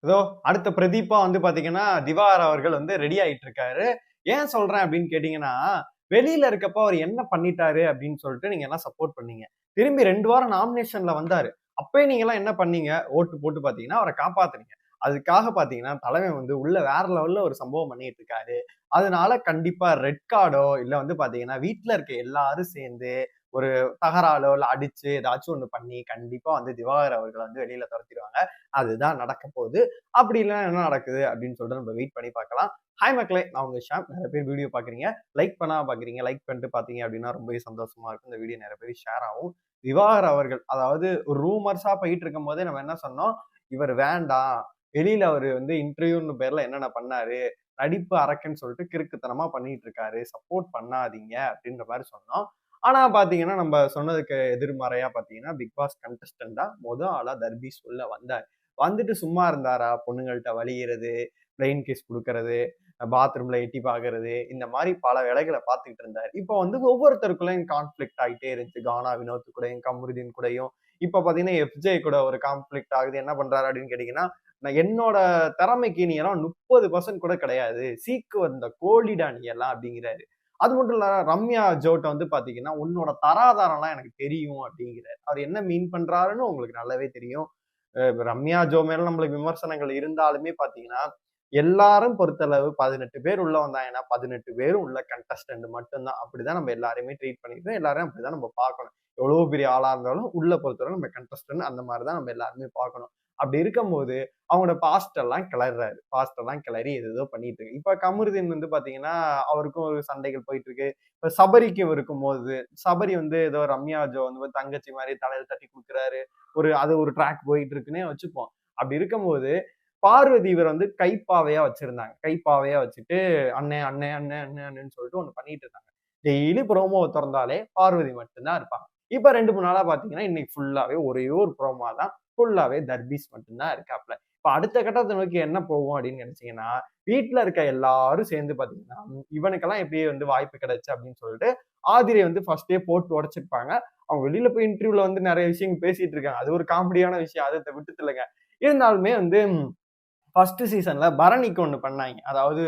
ஏதோ அடுத்த பிரதீப்பா வந்து பாத்தீங்கன்னா, திவாகர் அவர்கள் வந்து ரெடி ஆயிட்டு இருக்காரு. ஏன் சொல்றேன் அப்படின்னு கேட்டீங்கன்னா, வெளியில இருக்கப்ப அவர் என்ன பண்ணிட்டாரு அப்படின்னு சொல்லிட்டு நீங்க எல்லாம் சப்போர்ட் பண்ணீங்க. திரும்பி 2 வாரம் நாமினேஷன்ல வந்தாரு. அப்பயும் நீங்கலாம் என்ன பண்ணீங்க? ஓட்டு போட்டு பாத்தீங்கன்னா, அவர காப்பாத்துனீங்க. அதுக்காக பாத்தீங்கன்னா, தலைவன் வந்து உள்ள வேற லெவல்ல ஒரு சம்பவம் பண்ணிட்டு இருக்காரு. அதனால கண்டிப்பா ரெட் கார்டோ, இல்ல வந்து பாத்தீங்கன்னா, வீட்ல இருக்க எல்லாரும் சேர்ந்து ஒரு தகராறோ, இல்ல அடிச்சு ஏதாச்சும் ஒண்ணு பண்ணி, கண்டிப்பா வந்து திவாகர் அவர்கள வந்து வெளியில தொரத்திருவாங்க. அதுதான் நடக்க போகுது. அப்படி இல்லன்னா என்ன நடக்குது அப்படின்னு சொல்லிட்டு நம்ம வெயிட் பண்ணி பார்க்கலாம். ஹாய் மக்களே! நான் உங்க ஷாம். நெறைய பேர் வீடியோ பார்க்குறீங்க. லைக் பண்ணாம பார்க்குறீங்க. லைக் பண்ணிட்டு பார்த்தீங்க அப்படின்னா ரொம்பவே சந்தோஷமா இருக்கும். இந்த வீடியோ நெறைய பேருக்கு ஷேர் ஆகும். திவாகர் அவர்கள் அதாவது ஒரு ரூமர்ஸா போயிட்டு இருக்கும்போதே நம்ம என்ன சொன்னோம், இவர் வேண்டாம். வெளியில அவரு வந்து இன்டர்வியூன்னு பேர்ல என்னென்ன பண்ணாரு, நடிப்பு அரக்கன்னு சொல்லிட்டு கிறுக்குத்தனமா பண்ணிட்டு இருக்காரு. சப்போர்ட் பண்ணாதீங்க அப்படின்ற மாரி சொன்னோம். ஆனா பார்த்தீங்கன்னா, நம்ம சொன்னதுக்கு எதிர்மறையா பார்த்தீங்கன்னா, பிக் பாஸ் கண்டஸ்டன்ட்டா ஆளா தர்பீஸ் உள்ள வந்தாரு. வந்துட்டு சும்மா இருந்தாரா? பொண்ணுங்கள்ட்ட வழியிறது, பிளெயின் கிஸ் குடுக்கறது, பாத்ரூம்ல எட்டி பார்க்கறது, இந்த மாரி பல வேலைகள பார்த்துக்கிட்டு இருந்தாரு. இப்போ வந்து ஒவ்வொருத்தருக்குள்ளயும் கான்ஃப்ளிக்ட் ஆயிட்டே இருந்துச்சு. கானா வினோத் கூடயும், கமருதீன் கூடயும். இப்ப பார்த்தீங்கன்னா, எஃப்ஜே கூட ஒரு கான்ஃப்ளிக்ட் ஆகுது. என்ன பண்றாரு அப்படின்னு கேட்டீங்கன்னா, நான் என்னோட திறமைக்கு நீ எல்லாம் 30% கூட கிடையாது. சீக்கு வந்த கோழிடா நீ எல்லாம் அப்படிங்கிறாரு. அது மட்டும் இல்ல ரம்யா ஜோட்ட வந்து பார்த்தீங்கன்னா, உன்னோட தராதரம்லாம் எனக்கு தெரியும் அப்படிங்கிறாரு. அவர் என்ன மீன் பண்றாருன்னு உங்களுக்கு நல்லாவே தெரியும். ரம்யா ஜோ மேல நம்மளுக்கு விமர்சனங்கள் இருந்தாலுமே பாத்தீங்கன்னா, எல்லாரும் பொறுத்தளவு 18 பேர் உள்ள வந்தாங்கன்னா, 18 பேரும் உள்ள கண்டஸ்டன்ட் மட்டும் தான். அப்படிதான் நம்ம எல்லாரையுமே ட்ரீட் பண்ணிக்கிறோம். எல்லாரையும் அப்படிதான் நம்ம பார்க்கணும். எவ்வளவு பெரிய ஆளா இருந்தாலும் உள்ள பொறுத்தவரை நம்ம கண்டஸ்டன்ட் அந்த மாரி தான் நம்ம எல்லாருமே பார்க்கணும். அப்படி இருக்கும்போது, அவங்களோட பாஸ்ட் எல்லாம் கிளர்றாரு. பாஸ்ட் எல்லாம் கிளறி ஏதேதோ பண்ணிட்டு இருக்கு. இப்ப கமருதீன் வந்து பாத்தீங்கன்னா, அவருக்கும் ஒரு சண்டைகள் போயிட்டு இருக்கு. இப்ப சபரிக்கு இருக்கும்போது, சபரி வந்து ஏதோ ரம்யா ஜோ வந்து தங்கச்சி மாரி தலையில தட்டி குடுக்குறாரு. அது ஒரு ட்ராக் போயிட்டு இருக்குன்னே வச்சுப்போம். அப்படி இருக்கும்போது, பார்வதி இவர வந்து கைப்பாவையா வச்சிருந்தாங்க. கைப்பாவையா வச்சுட்டு, அண்ணே, அண்ணே, அண்ணே, அண்ணே, அண்ணேன்னு சொல்லிட்டு ஒண்ணு பண்ணிட்டு இருந்தாங்க. டெய்லி ப்ரோமோவ தொறந்தாலே பார்வதி மட்டும் தான் இருப்பாங்க. இப்ப 2, 3 நாளா பாத்தீங்கன்னா, இன்னைக்கு ஃபுல்லாவே ஒரே ஒரு ப்ரோமோ தான். ஃபுல்லாவே தர்பீஸ் மட்டும் தான் இருக்காப்ல. இப்ப அடுத்த கட்டத்த நோக்கி என்ன போகும் அப்படின்னு நினைச்சீங்கன்னா, வீட்ல இருக்க எல்லாரும் சேர்ந்து பாத்தீங்கன்னா, இவனுக்கெல்லாம் எப்படி வந்து வாய்ப்பு கிடைச்சு அப்படின்னு சொல்லிட்டு, ஆதிரை வந்து ஃபர்ஸ்ட்டே போட்டு உடைச்சிருப்பாங்க. அவங்க வெளியில போய் இன்டர்வியூல வந்து நெறைய விஷயங்கள் பேசிட்டு இருக்காங்க. அது ஒரு காமெடியான விஷயம். அத விட்டுத்தள்ளுங்க. இருந்தாலுமே வந்து ஃபர்ஸ்ட் சீசன்ல பரணிக்கு ஒண்ணு பண்ணாய்ங்க. அதாவது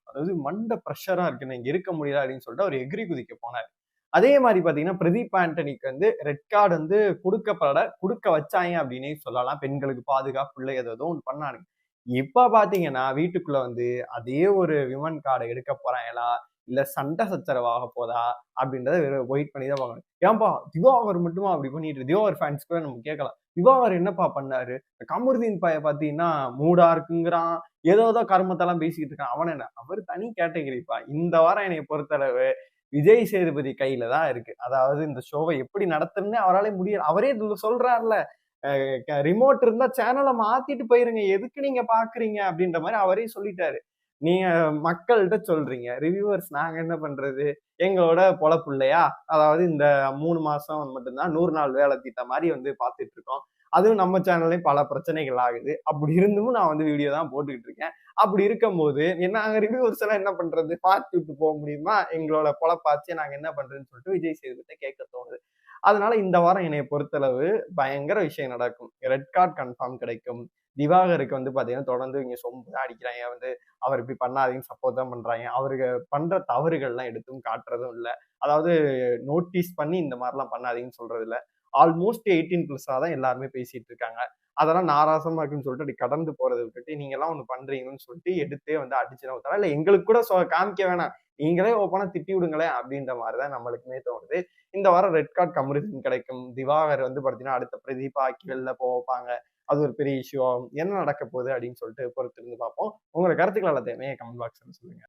அதாவது மண்ட பிரஷரா இருக்கு. இங்க இருக்க முடியல அப்படின்னு சொல்லிட்டு அவரு எகிறி குதிக்க போனாரு. அதே மாரி பார்த்தீங்கன்னா, பிரதீப் ஆண்டனிக்கு வந்து ரெட் கார்ட் வந்து குடுக்க வச்சாய்ங்க அப்டின்னே சொல்லலாம். பெண்களுக்கு பாதுகாப்பு இல்ல ஏதேதோ ஒண்ணு பண்ணானுங்க. இப்ப பார்த்தீங்கன்னா, வீட்டுக்குள்ள வந்து அதே ஒரு விமன் கார்ட எடுக்க போறாய்ங்களா? இல்ல சண்டை சச்சரவு ஆகப் போதா? அப்டின்றத வெயிட் பண்ணி தான் பார்க்கணும். ஏன்பா திவாகர் மட்டுமா அப்டி பண்ணிட்டு திவாகர் ஃபேன்ஸ் கூட நம்ம கேட்கலாம். திவாகர் என்னப்பா பண்ணாரு? கமருதீன் பையன் பார்த்தீங்கன்னா, மூடா இருக்குங்கிறான். ஏதேதோ கருமத்தெல்லாம் பேசிக்கிட்டு இருக்கான். அவன் என்ன? அவரு தனி கேட்டகரிப்பா. இந்த வாரம் என்னைய பொறுத்தளவு விஜய் சேதுபதி கையில தான் இருக்கு. அதாவது இந்த ஷோவ எப்படி நடத்துறதுன்னே அவரால முடியல. அவரே இதுல சொல்றார்ல, ரிமோட் இருந்தா சேனல மாத்திட்டு போயிருங்க. எதுக்கு நீங்க பார்க்குறீங்க? அப்படின்ற மாரி அவரே சொல்லிட்டாரு. நீங்க மக்கள்ட்ட சொல்றீங்க. ரிவ்யூவர்ஸ் நாங்க என்ன பண்றது? எங்களோட பொழப்பு இல்லையா? அதாவது இந்த 3 மாசம் மட்டும் தான் 100 நாள் வேலை திட்டம் மாரி வந்து பார்த்துட்டு இருக்கோம். அதுவும் நம்ம சேனல்லயும் பல பிரச்சனைகள் ஆகுது. அப்படி இருந்தும் நான் வந்து வீடியோ தான் போட்டுக்கிட்டு இருக்கேன். அப்படி இருக்கும்போது நாங்க ரிவ்யூவர்ஸ் எல்லாம் என்ன பண்றது? பார்த்து விட்டு போ முடியுமா? எங்களோட பொழப்பாச்சே நாங்க என்ன பண்றதுன்னு சொல்லிட்டு விஜய் சேதுபதிட்ட கேட்க தோணுது. அதனால இந்த வாரம் என்னைய பொறுத்தளவு பயங்கர விஷயம் நடக்கும். ரெட் கார்ட் கன்ஃபார்ம் கிடைக்கும். திவாகருக்கு வந்து பார்த்தீங்கன்னா, தொடர்ந்து இங்க சொம்பு தான் அடிக்கிறாய்ங்க வந்து, அவர் இப்படி பண்ணாதீங்கன்னு சப்போர்ட் தான் பண்றாய்ங்க. அவருக்கு பண்ற தவறுகள்லாம் எடுத்தும் காட்டுறதும் இல்ல. அதாவது நோட்டீஸ் பண்ணி இந்த மாரிலாம் பண்ணாதீங்கன்னு சொல்றது இல்ல. ஆல்மோஸ்ட் 18+ தான் எல்லாருமே பேசிட்டு இருக்காங்க. அதெல்லாம் நாராசமா இருக்குன்னு சொல்லிட்டு அப்படி கடந்து போறத விட்டுட்டு, நீங்கலாம் ஒண்ணு பண்றீங்கன்னு சொல்லிட்டு எடுத்தே வந்து அடிச்சு நவுத்தலாம். இல்ல எங்களுக்கு கூட காமிக்க வேணாம். நீங்களே ஓப்பனா திட்டி விடுங்களேன் அப்படின்ற மாரி தான் நம்மளுக்குமே தோணுது. இந்த வாரம் ரெட் கார்ட் கமருதீன் கிடைக்கும். திவாகர் வந்து பார்த்தீங்கன்னா, அடுத்த பிரதீபா ஆக்கி வெளில வைப்பாங்க. அது ஒரு பெரிய இஷ்யூ ஆகும். என்ன நடக்க போகுது அப்படின்னு சொல்லிட்டு பொறுத்திருந்து பார்ப்போம். உங்களோட கருத்துக்கள் எல்லாத்தையுமே கமெண்ட் பாக்ஸ்ல சொல்லுங்க.